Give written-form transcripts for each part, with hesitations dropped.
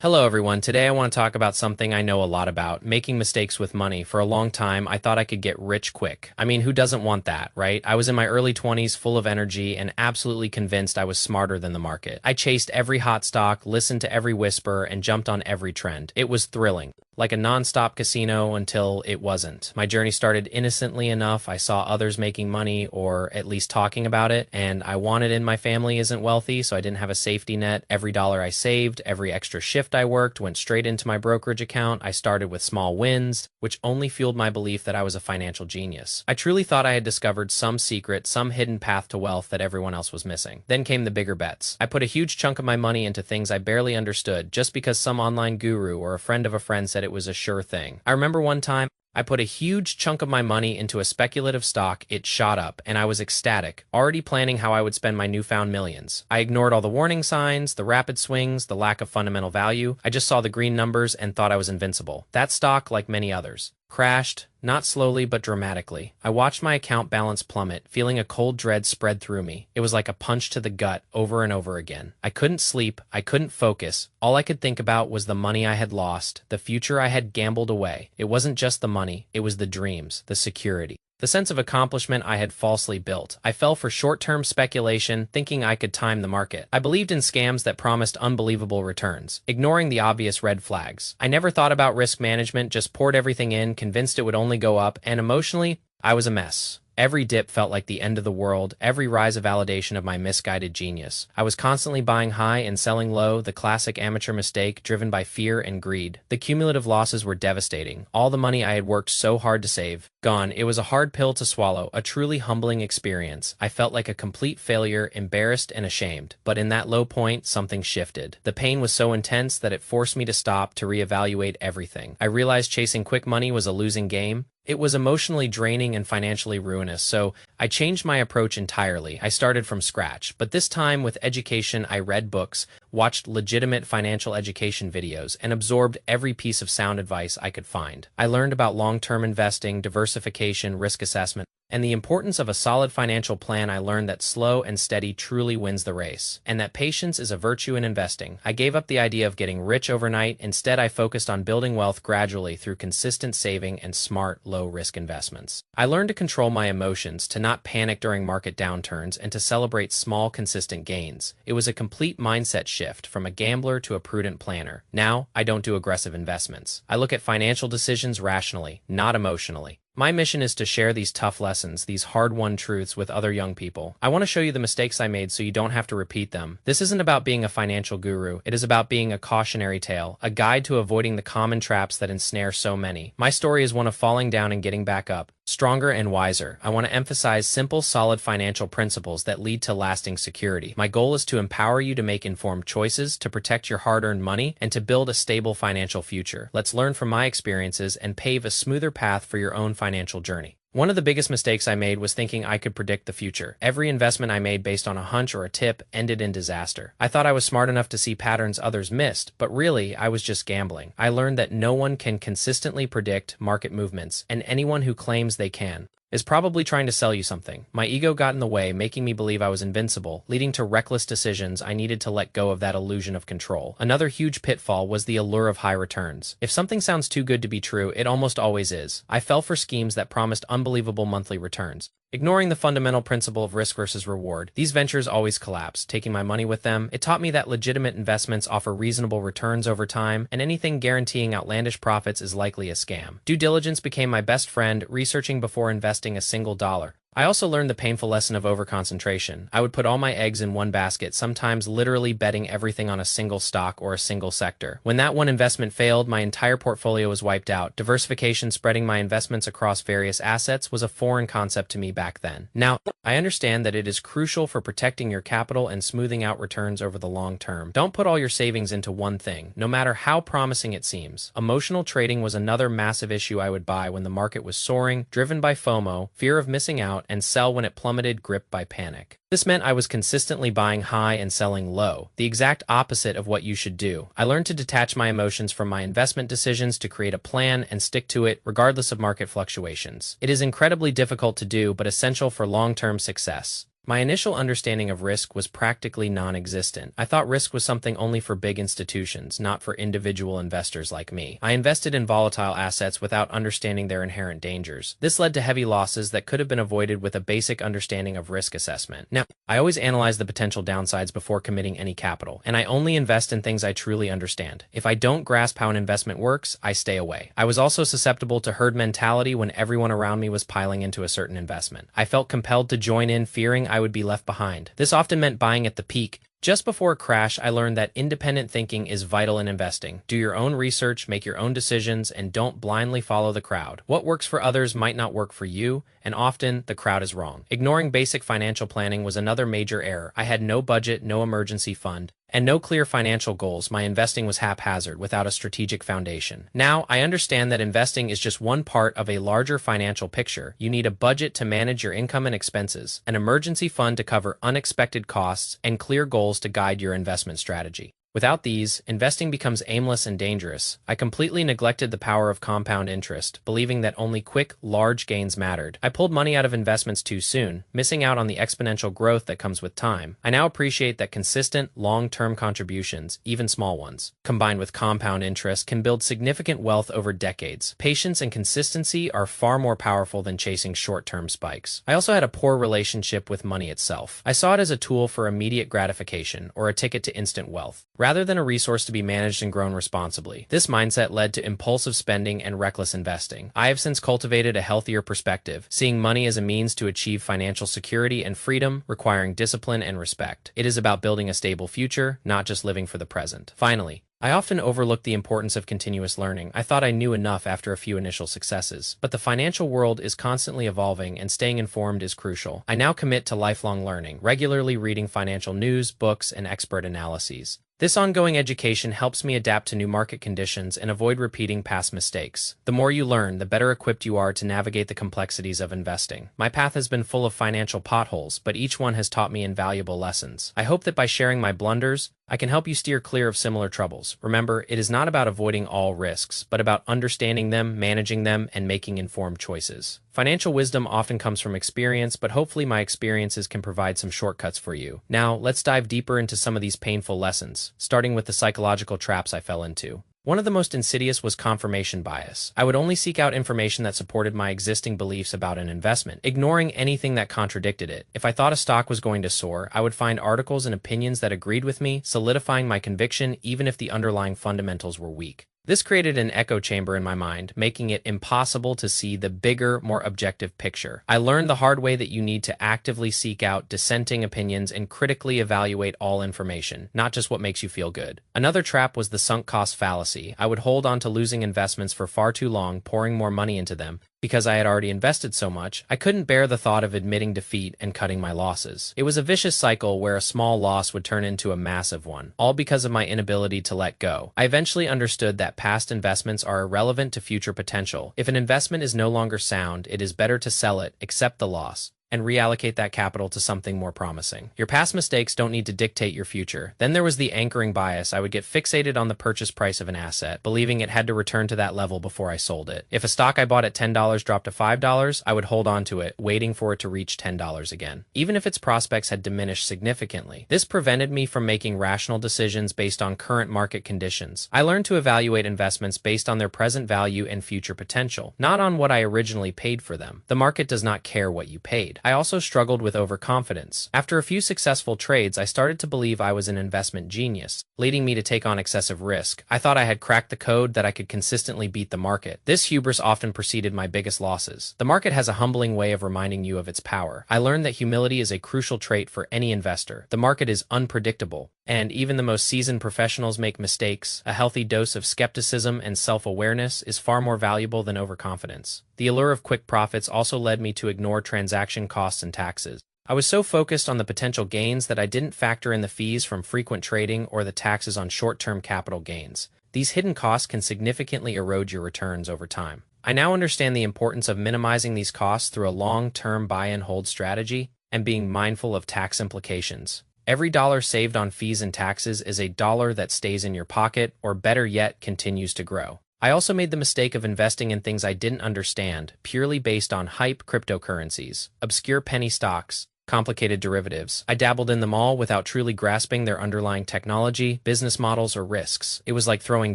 Hello everyone, today I want to talk about something I know a lot about, making mistakes with money. For a long time, I thought I could get rich quick. I mean, who doesn't want that, right? I was in my early 20s, full of energy, and absolutely convinced I was smarter than the market. I chased every hot stock, listened to every whisper, and jumped on every trend. It was thrilling, like a non-stop casino until it wasn't. My journey started innocently enough. I saw others making money, or at least talking about it, and I wanted in. My family isn't wealthy, so I didn't have a safety net. Every dollar I saved, every extra shift I worked went straight into my brokerage account. I started with small wins, which only fueled my belief that I was a financial genius. I truly thought I had discovered some secret, some hidden path to wealth that everyone else was missing. Then came the bigger bets. I put a huge chunk of my money into things I barely understood just because some online guru or a friend of a friend said it was a sure thing. I remember one time I put a huge chunk of my money into a speculative stock. It shot up, and I was ecstatic, already planning how I would spend my newfound millions. I ignored all the warning signs, the rapid swings, the lack of fundamental value. I just saw the green numbers and thought I was invincible. That stock, like many others, crashed, not slowly but dramatically. I watched my account balance plummet, feeling a cold dread spread through me. It was like a punch to the gut over and over again. I couldn't sleep, I couldn't focus. All I could think about was the money I had lost, the future I had gambled away. It wasn't just the money, it was the dreams, the security, the sense of accomplishment I had falsely built. I fell for short-term speculation, thinking I could time the market. I believed in scams that promised unbelievable returns, ignoring the obvious red flags. I never thought about risk management, just poured everything in, convinced it would only go up, and emotionally, I was a mess. Every dip felt like the end of the world, every rise a validation of my misguided genius. I was constantly buying high and selling low, the classic amateur mistake driven by fear and greed. The cumulative losses were devastating. All the money I had worked so hard to save, gone. It was a hard pill to swallow, a truly humbling experience. I felt like a complete failure, embarrassed and ashamed. But in that low point, something shifted. The pain was so intense that it forced me to stop, to reevaluate everything. I realized chasing quick money was a losing game. It was emotionally draining and financially ruinous, so I changed my approach entirely. I started from scratch, but this time with education. I read books, watched legitimate financial education videos, and absorbed every piece of sound advice I could find. I learned about long-term investing, diversification, risk assessment, and the importance of a solid financial plan. I learned that slow and steady truly wins the race, and that patience is a virtue in investing. I gave up the idea of getting rich overnight. Instead, I focused on building wealth gradually through consistent saving and smart, low-risk investments. I learned to control my emotions, to not panic during market downturns, and to celebrate small, consistent gains. It was a complete mindset shift from a gambler to a prudent planner. Now, I don't do aggressive investments. I look at financial decisions rationally, not emotionally. My mission is to share these tough lessons, these hard-won truths with other young people. I want to show you the mistakes I made so you don't have to repeat them. This isn't about being a financial guru. It is about being a cautionary tale, a guide to avoiding the common traps that ensnare so many. My story is one of falling down and getting back up, stronger and wiser. I want to emphasize simple, solid financial principles that lead to lasting security. My goal is to empower you to make informed choices, to protect your hard-earned money, and to build a stable financial future. Let's learn from my experiences and pave a smoother path for your own financial journey. One of the biggest mistakes I made was thinking I could predict the future. Every investment I made based on a hunch or a tip ended in disaster. I thought I was smart enough to see patterns others missed, but really, I was just gambling. I learned that no one can consistently predict market movements, and anyone who claims they can is probably trying to sell you something. My ego got in the way, making me believe I was invincible, leading to reckless decisions. I needed to let go of that illusion of control. Another huge pitfall was the allure of high returns. If something sounds too good to be true, it almost always is. I fell for schemes that promised unbelievable monthly returns, ignoring the fundamental principle of risk versus reward. These ventures always collapsed, taking my money with them. It taught me that legitimate investments offer reasonable returns over time, and anything guaranteeing outlandish profits is likely a scam. Due diligence became my best friend, researching before investing a single dollar. I also learned the painful lesson of overconcentration. I would put all my eggs in one basket, sometimes literally betting everything on a single stock or a single sector. When that one investment failed, my entire portfolio was wiped out. Diversification, spreading my investments across various assets, was a foreign concept to me back then. Now, I understand that it is crucial for protecting your capital and smoothing out returns over the long term. Don't put all your savings into one thing, no matter how promising it seems. Emotional trading was another massive issue. I would buy when the market was soaring, driven by FOMO, fear of missing out, and sell when it plummeted, gripped by panic. This meant I was consistently buying high and selling low, the exact opposite of what you should do. I learned to detach my emotions from my investment decisions, to create a plan and stick to it regardless of market fluctuations. It is incredibly difficult to do, but essential for long-term success. My initial understanding of risk was practically non-existent. I thought risk was something only for big institutions, not for individual investors like me. I invested in volatile assets without understanding their inherent dangers. This led to heavy losses that could have been avoided with a basic understanding of risk assessment. Now, I always analyze the potential downsides before committing any capital, and I only invest in things I truly understand. If I don't grasp how an investment works, I stay away. I was also susceptible to herd mentality when everyone around me was piling into a certain investment. I felt compelled to join in, fearing I would be left behind. This often meant buying at the peak. Just before a crash, I learned that independent thinking is vital in investing. Do your own research, make your own decisions, and don't blindly follow the crowd. What works for others might not work for you, and often the crowd is wrong. Ignoring basic financial planning was another major error. I had no budget, no emergency fund, and no clear financial goals. My investing was haphazard, without a strategic foundation. Now, I understand that investing is just one part of a larger financial picture. You need a budget to manage your income and expenses, an emergency fund to cover unexpected costs, and clear goals to guide your investment strategy. Without these, investing becomes aimless and dangerous. I completely neglected the power of compound interest, believing that only quick, large gains mattered. I pulled money out of investments too soon, missing out on the exponential growth that comes with time. I now appreciate that consistent, long-term contributions, even small ones, combined with compound interest, can build significant wealth over decades. Patience and consistency are far more powerful than chasing short-term spikes. I also had a poor relationship with money itself. I saw it as a tool for immediate gratification or a ticket to instant wealth, rather than a resource to be managed and grown responsibly. This mindset led to impulsive spending and reckless investing. I have since cultivated a healthier perspective, seeing money as a means to achieve financial security and freedom, requiring discipline and respect. It is about building a stable future, not just living for the present. Finally, I often overlooked the importance of continuous learning. I thought I knew enough after a few initial successes. But the financial world is constantly evolving, and staying informed is crucial. I now commit to lifelong learning, regularly reading financial news, books, and expert analyses. This ongoing education helps me adapt to new market conditions and avoid repeating past mistakes. The more you learn, the better equipped you are to navigate the complexities of investing. My path has been full of financial potholes, but each one has taught me invaluable lessons. I hope that by sharing my blunders, I can help you steer clear of similar troubles. Remember, it is not about avoiding all risks, but about understanding them, managing them, and making informed choices. Financial wisdom often comes from experience, but hopefully my experiences can provide some shortcuts for you. Now, let's dive deeper into some of these painful lessons, starting with the psychological traps I fell into. One of the most insidious was confirmation bias. I would only seek out information that supported my existing beliefs about an investment, ignoring anything that contradicted it. If I thought a stock was going to soar, I would find articles and opinions that agreed with me, solidifying my conviction even if the underlying fundamentals were weak. This created an echo chamber in my mind, making it impossible to see the bigger, more objective picture. I learned the hard way that you need to actively seek out dissenting opinions and critically evaluate all information, not just what makes you feel good. Another trap was the sunk cost fallacy. I would hold on to losing investments for far too long, pouring more money into them, because I had already invested so much. I couldn't bear the thought of admitting defeat and cutting my losses. It was a vicious cycle where a small loss would turn into a massive one, all because of my inability to let go. I eventually understood that past investments are irrelevant to future potential. If an investment is no longer sound, it is better to sell it, accept the loss, and reallocate that capital to something more promising. Your past mistakes don't need to dictate your future. Then there was the anchoring bias. I would get fixated on the purchase price of an asset, believing it had to return to that level before I sold it. If a stock I bought at $10 dropped to $5, I would hold on to it, waiting for it to reach $10 again, even if its prospects had diminished significantly. This prevented me from making rational decisions based on current market conditions. I learned to evaluate investments based on their present value and future potential, not on what I originally paid for them. The market does not care what you paid. I also struggled with overconfidence. After a few successful trades, I started to believe I was an investment genius, leading me to take on excessive risk. I thought I had cracked the code, that I could consistently beat the market. This hubris often preceded my biggest losses. The market has a humbling way of reminding you of its power. I learned that humility is a crucial trait for any investor. The market is unpredictable, and even the most seasoned professionals make mistakes. A healthy dose of skepticism and self-awareness is far more valuable than overconfidence. The allure of quick profits also led me to ignore transaction costs and taxes. I was so focused on the potential gains that I didn't factor in the fees from frequent trading or the taxes on short-term capital gains. These hidden costs can significantly erode your returns over time. I now understand the importance of minimizing these costs through a long-term buy-and-hold strategy and being mindful of tax implications. Every dollar saved on fees and taxes is a dollar that stays in your pocket, or better yet, continues to grow. I also made the mistake of investing in things I didn't understand, purely based on hype. Cryptocurrencies, obscure penny stocks, complicated derivatives. I dabbled in them all without truly grasping their underlying technology, business models, or risks. It was like throwing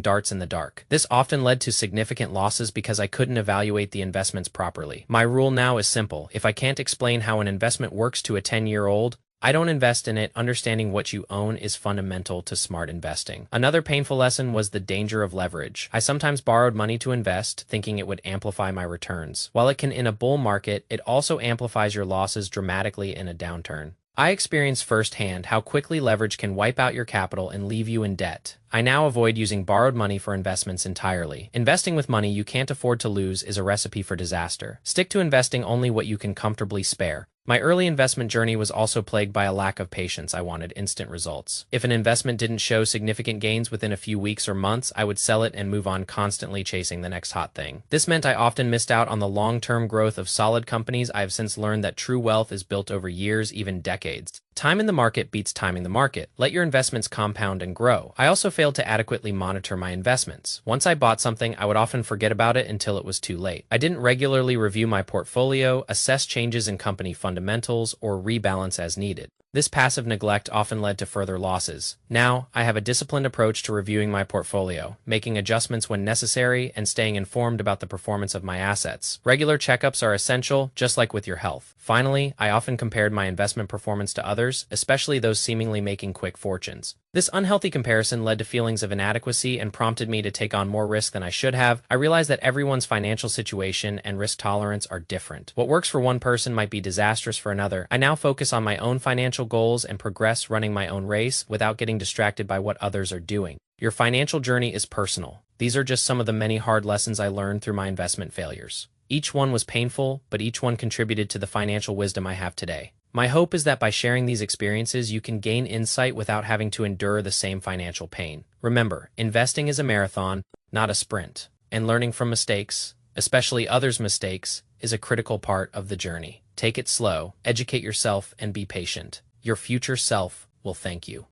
darts in the dark. This often led to significant losses because I couldn't evaluate the investments properly. My rule now is simple. If I can't explain how an investment works to a 10-year-old, I don't invest in it. Understanding what you own is fundamental to smart investing. Another painful lesson was the danger of leverage. I sometimes borrowed money to invest, thinking it would amplify my returns. While it can in a bull market, it also amplifies your losses dramatically in a downturn. I experienced firsthand how quickly leverage can wipe out your capital and leave you in debt. I now avoid using borrowed money for investments entirely. Investing with money you can't afford to lose is a recipe for disaster. Stick to investing only what you can comfortably spare. My early investment journey was also plagued by a lack of patience. I wanted instant results. If an investment didn't show significant gains within a few weeks or months, I would sell it and move on, constantly chasing the next hot thing. This meant I often missed out on the long-term growth of solid companies. I have since learned that true wealth is built over years, even decades. Time in the market beats timing the market. Let your investments compound and grow. I also failed to adequately monitor my investments. Once I bought something, I would often forget about it until it was too late. I didn't regularly review my portfolio, assess changes in company fundamentals, or rebalance as needed. This passive neglect often led to further losses. Now, I have a disciplined approach to reviewing my portfolio, making adjustments when necessary, and staying informed about the performance of my assets. Regular checkups are essential, just like with your health. Finally, I often compared my investment performance to others, especially those seemingly making quick fortunes. This unhealthy comparison led to feelings of inadequacy and prompted me to take on more risk than I should have. I realized that everyone's financial situation and risk tolerance are different. What works for one person might be disastrous for another. I now focus on my own financial goals and progress running my own race without getting distracted by what others are doing. Your financial journey is personal. These are just some of the many hard lessons I learned through my investment failures. Each one was painful, but each one contributed to the financial wisdom I have today. My hope is that by sharing these experiences, you can gain insight without having to endure the same financial pain. Remember, investing is a marathon, not a sprint. And learning from mistakes, especially others' mistakes, is a critical part of the journey. Take it slow, educate yourself, and be patient. Your future self will thank you.